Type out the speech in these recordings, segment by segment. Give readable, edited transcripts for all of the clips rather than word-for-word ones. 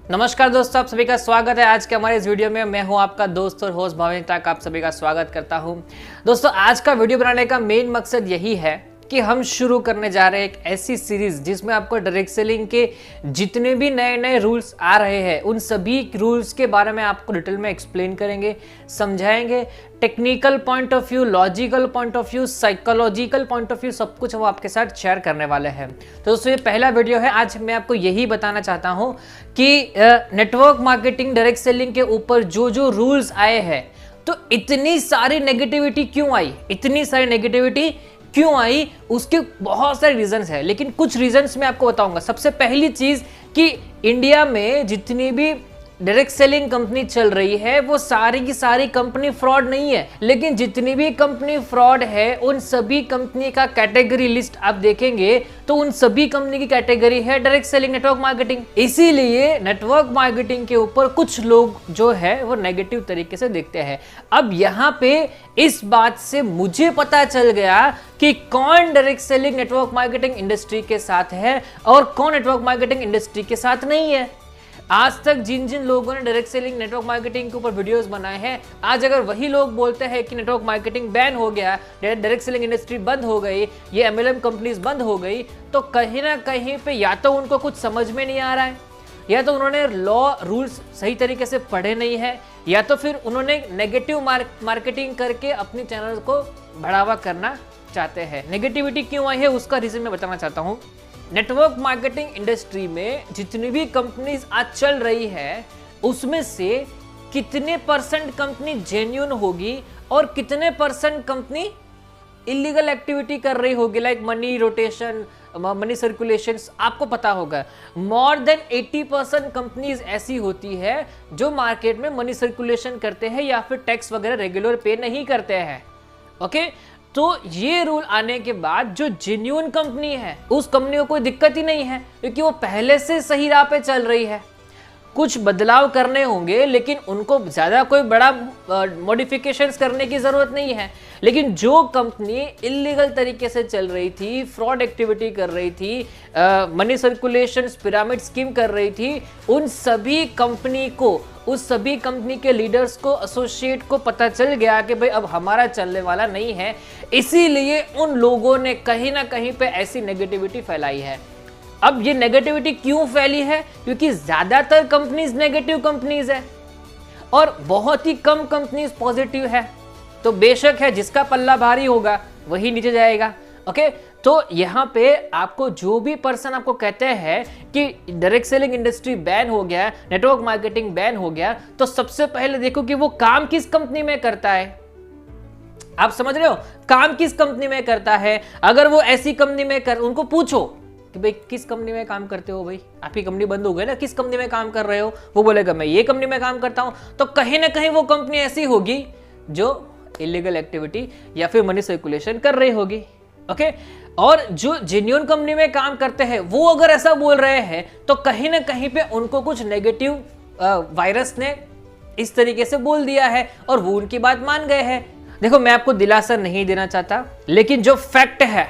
नमस्कार दोस्तों, आप सभी का स्वागत है आज के हमारे इस वीडियो में। मैं हूं आपका दोस्त और होस्ट भाविन टाक, आप सभी का स्वागत करता हूं। दोस्तों, आज का वीडियो बनाने का मेन मकसद यही है कि हम शुरू करने जा रहे हैं एक ऐसी सीरीज जिसमें आपको डायरेक्ट सेलिंग के जितने भी नए नए रूल्स आ रहे हैं उन सभी रूल्स के बारे में आपको डिटेल में एक्सप्लेन करेंगे, समझाएंगे। Technical point of view, logical point of view, psychological point of view, सब कुछ हम आपके साथ शेयर करने वाले हैं। तो दोस्तों, ये पहला वीडियो है। आज मैं आपको यही बताना चाहता हूँ कि नेटवर्क मार्केटिंग डायरेक्ट सेलिंग के ऊपर जो जो रूल्स आए हैं, तो इतनी सारी नेगेटिविटी क्यों आई, इतनी सारी नेगेटिविटी क्यों आई, उसके बहुत सारे रीजंस है, लेकिन कुछ रीजंस मैं आपको बताऊंगा। सबसे पहली चीज कि इंडिया में जितनी भी डायरेक्ट सेलिंग कंपनी चल रही है वो सारी की सारी कंपनी फ्रॉड नहीं है, लेकिन जितनी भी कंपनी फ्रॉड है उन सभी कंपनी का कैटेगरी लिस्ट आप देखेंगे तो उन सभी कंपनी की कैटेगरी है डायरेक्ट सेलिंग नेटवर्क मार्केटिंग। इसीलिए नेटवर्क मार्केटिंग के ऊपर कुछ लोग जो है वो नेगेटिव तरीके से देखते हैं। अब यहाँ पे इस बात से मुझे पता चल गया कि कौन direct selling network marketing industry के साथ है और कौन नेटवर्क मार्केटिंग इंडस्ट्री के साथ नहीं है। आज तक जिन जिन लोगों ने डायरेक्ट सेलिंग नेटवर्क मार्केटिंग के ऊपर वीडियोस बनाए हैं, आज अगर वही लोग बोलते हैं कि नेटवर्क मार्केटिंग बैन हो गया, डायरेक्ट सेलिंग इंडस्ट्री बंद हो गई, ये एमएलएम कंपनीज बंद हो गई, तो कहीं ना कहीं पे या तो उनको कुछ समझ में नहीं आ रहा है, या तो उन्होंने लॉ रूल्स सही तरीके से पढ़े नहीं है, या तो फिर उन्होंने नेगेटिव मार्केटिंग करके अपने चैनल को बढ़ावा करना चाहते हैं। नेगेटिविटी क्यों आई है उसका रीजन मैं बताना चाहता हूँ। नेटवर्क मार्केटिंग इंडस्ट्री में जितनी भी कंपनीज आज चल रही है उसमें से कितने परसेंट कंपनी जेन्युइन होगी और कितने परसेंट कंपनी इलीगल एक्टिविटी कर रही होगी, like money rotation, money circulation. आपको पता होगा मोर देन 80% कंपनीज ऐसी होती है जो मार्केट में मनी सर्कुलेशन करते हैं या फिर टैक्स वगैरह रेगुलर पे नहीं करते हैं। ओके, तो ये रूल आने के बाद जो जेन्युइन कंपनी है उस कंपनी को कोई दिक्कत ही नहीं है, क्योंकि वो पहले से सही राह पे चल रही है। कुछ बदलाव करने होंगे लेकिन उनको ज्यादा कोई बड़ा मॉडिफिकेशंस करने की जरूरत नहीं है। लेकिन जो कंपनी इलीगल तरीके से चल रही थी, फ्रॉड एक्टिविटी कर रही थी, मनी सर्कुलेशन, पिरामिड स्कीम कर रही थी, उन सभी कंपनी को, उस सभी कंपनी के लीडर्स को, एसोसिएट को पता चल गया कि भाई अब हमारा चलने वाला नहीं है। इसीलिए उन लोगों ने कहीं ना कहीं पे ऐसी नेगेटिविटी फैलाई है। अब ये नेगेटिविटी क्यों फैली है? क्योंकि ज्यादातर कंपनीज नेगेटिव कंपनीज है और बहुत ही कम कंपनीज पॉजिटिव है। तो बेशक है जिसका पल्ला भारी होगा वही नीचे जाएगा। ओके, तो यहाँ पे आपको जो भी पर्सन आपको कहते हैं कि डायरेक्ट सेलिंग इंडस्ट्री बैन हो गया, नेटवर्क मार्केटिंग बैन हो गया, तो सबसे पहले देखो कि वो काम किस कंपनी में करता है। आप समझ रहे हो, काम किस कंपनी में करता है। अगर वो ऐसी कंपनी में उनको पूछो कि भाई किस कंपनी में काम करते हो, भाई आपकी कंपनी बंद हो गई ना, किस कंपनी में काम कर रहे हो, वो बोलेगा मैं ये कंपनी में काम करता हूं। तो कहीं ना कहीं वो कंपनी ऐसी होगी जो इलीगल एक्टिविटी या फिर मनी सर्कुलेशन कर रही होगी। ओके, और जो जेन्युइन कंपनी में काम करते हैं वो अगर ऐसा बोल रहे हैं तो कहीं ना कहीं पे उनको कुछ नेगेटिव वायरस ने इस तरीके से बोल दिया है और वो उनकी बात मान गए हैं। देखो, मैं आपको दिलासा नहीं देना चाहता, लेकिन जो फैक्ट है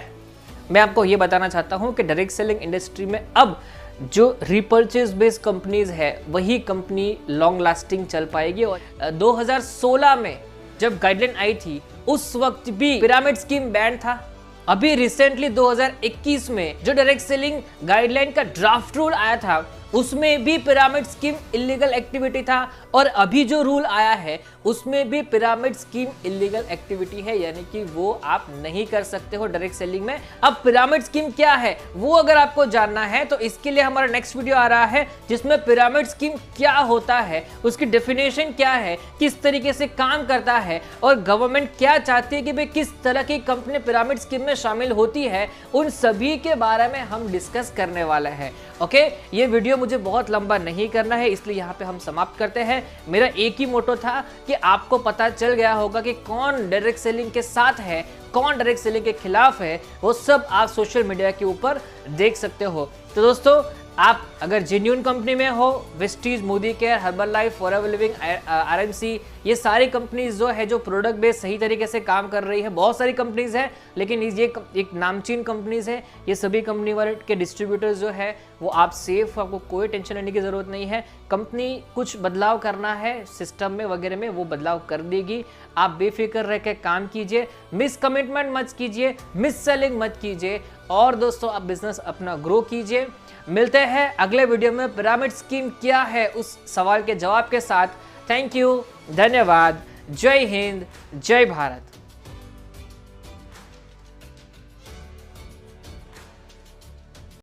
मैं आपको ये बताना चाहता हूं कि डायरेक्ट सेलिंग इंडस्ट्री में अब जो रिपर्चेज बेस्ड कंपनीज है वही कंपनी लॉन्ग लास्टिंग चल पाएगी। और 2016 में जब गाइडलाइन आई थी उस वक्त भी पिरामिड स्कीम बैन था। अभी रिसेंटली 2021 में जो डायरेक्ट सेलिंग गाइडलाइन का ड्राफ्ट रूल आया था उसमें भी पिरामिड स्कीम इलीगल एक्टिविटी था, और अभी जो रूल आया है उसमें भी पिरामिड स्कीम इलीगल एक्टिविटी है, यानी कि वो आप नहीं कर सकते हो डायरेक्ट सेलिंग में। अब पिरामिड स्कीम क्या है वो अगर आपको जानना है तो इसके लिए हमारा नेक्स्ट वीडियो आ रहा है जिसमें पिरामिड स्कीम क्या होता है, उसकी डेफिनेशन क्या है, किस तरीके से काम करता है और गवर्नमेंट क्या चाहती है कि भाई किस तरह की कंपनी पिरामिड स्कीम में शामिल होती है, उन सभी के बारे में हम डिस्कस करने वाले हैं। ओके, ये वीडियो मुझे बहुत लंबा नहीं करना है, इसलिए यहाँ पे हम समाप्त करते हैं। मेरा एक ही मोटो था कि आपको पता चल गया होगा कि कौन डायरेक्ट सेलिंग के साथ है, कौन डायरेक्ट सेलिंग के खिलाफ है, वो सब आप सोशल मीडिया के ऊपर देख सकते हो। तो दोस्तों, आप अगर जेन्यून कंपनी में हो, Vestige, Modicare, Herbalife, Forever Living, RMC, ये सारी कंपनीज जो है जो प्रोडक्ट बेस्ड सही तरीके से काम कर रही है, बहुत सारी कंपनीज है लेकिन ये एक नामचीन कंपनीज है, ये सभी कंपनी वाले के डिस्ट्रीब्यूटर्स जो है वो आप सेफ, आपको कोई टेंशन लेने की जरूरत नहीं है। कंपनी कुछ बदलाव करना है सिस्टम में वगैरह में, वो बदलाव कर देगी। आप बेफिक्र रह के काम कीजिए, मिस कमिटमेंट मत कीजिए, मिस सेलिंग मत कीजिए और दोस्तों आप बिजनेस अपना ग्रो कीजिए। मिलते हैं अगले वीडियो में पिरामिड स्कीम क्या है उस सवाल के जवाब के साथ। थैंक यू, धन्यवाद, जय हिंद, जय भारत।